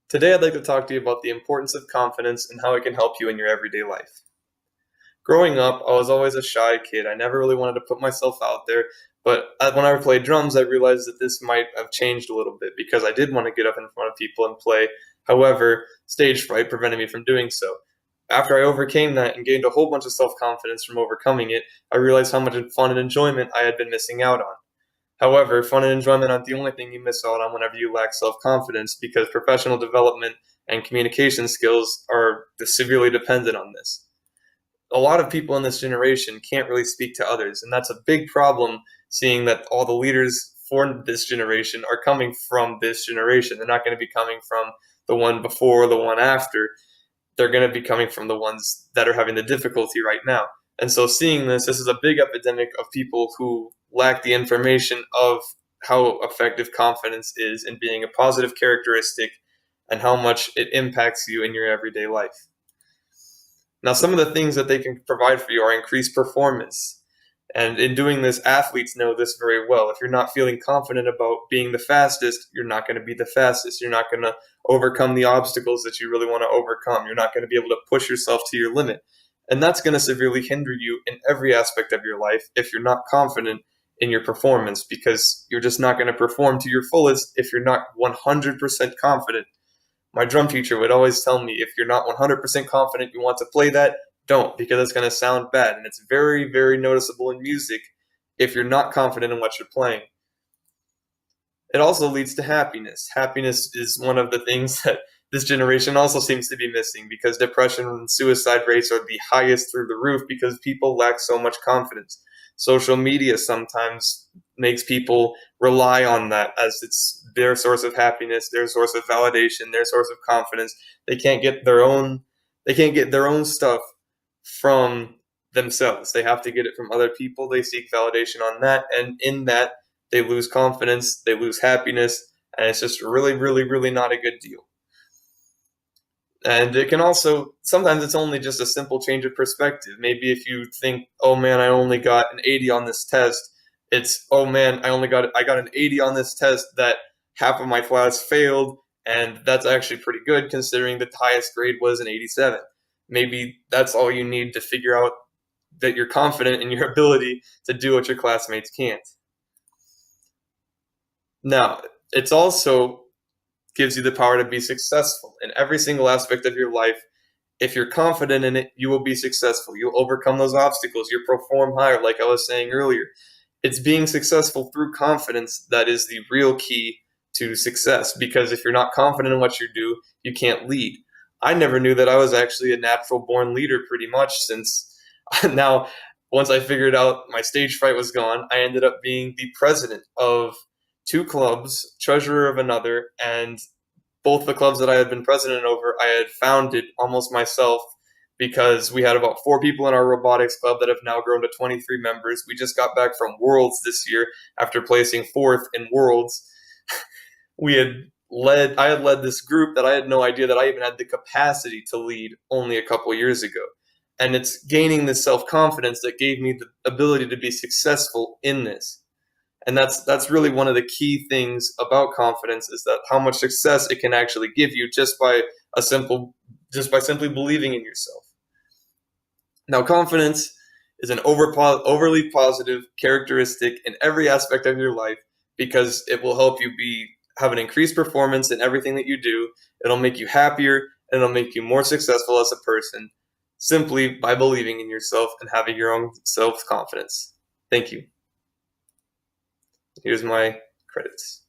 Today, I'd like to talk to you about the importance of confidence and how it can help you in your everyday life. Growing up, I was always a shy kid. I never really wanted to put myself out there, but when I played drums, I realized that this might have changed a little bit because I did want to get up in front of people and play. However, stage fright prevented me from doing so. After I overcame that and gained a whole bunch of self confidence from overcoming it, I realized how much fun and enjoyment I had been missing out on. However, fun and enjoyment aren't the only thing you miss out on whenever you lack self-confidence because professional development and communication skills are severely dependent on this. A lot of people in this generation can't really speak to others, and that's a big problem seeing that all the leaders for this generation are coming from this generation. They're not going to be coming from the one before or the one after. They're going to be coming from the ones that are having the difficulty right now. And so seeing this is a big epidemic of people who lack the information of how effective confidence is in being a positive characteristic and how much it impacts you in your everyday life. Now, some of the things that they can provide for you are increased performance. And in doing this, athletes know this very well. If you're not feeling confident about being the fastest, you're not going to be the fastest. You're not going to overcome the obstacles that you really want to overcome. You're not going to be able to push yourself to your limit. And that's going to severely hinder you in every aspect of your life if you're not confident in your performance, because you're just not going to perform to your fullest if you're not 100% confident. My drum teacher would always tell me, if you're not 100% confident you want to play that, don't, because it's going to sound bad. And it's very, very noticeable in music if you're not confident in what you're playing. It also leads to happiness. Happiness is one of the things that this generation also seems to be missing, because depression and suicide rates are the highest through the roof because people lack so much confidence. Social media sometimes makes people rely on that as it's their source of happiness, their source of validation, their source of confidence. They can't get their own stuff from themselves. They have to get it from other people. They seek validation on that, and in that they lose confidence, they lose happiness, and it's just really, really, really not a good deal. And it can also, sometimes it's only just a simple change of perspective. Maybe if you think, oh man, I only got an 80 on this test, it's, oh man, I got an 80 on this test that half of my class failed, and that's actually pretty good considering the highest grade was an 87. Maybe that's all you need to figure out that you're confident in your ability to do what your classmates can't. Now, it's also gives you the power to be successful in every single aspect of your life. If you're confident in it, you will be successful. You'll overcome those obstacles. You'll perform higher, like I was saying earlier. It's being successful through confidence that is the real key to success, because if you're not confident in what you do, you can't lead. I never knew that I was actually a natural born leader pretty much, since now, once I figured out my stage fright was gone, I ended up being the president of two clubs, treasurer of another, and both the clubs that I had been president over, I had founded almost myself, because we had about 4 people in our robotics club that have now grown to 23 members. We just got back from Worlds this year after placing 4th in Worlds. I had led this group that I had no idea that I even had the capacity to lead only a couple years ago. And it's gaining this self-confidence that gave me the ability to be successful in this. And that's really one of the key things about confidence, is that how much success it can actually give you just by simply believing in yourself. Now, confidence is an overly positive characteristic in every aspect of your life, because it will help you have an increased performance in everything that you do. It'll make you happier, and it'll make you more successful as a person, simply by believing in yourself and having your own self-confidence. Thank you. Here's my credits.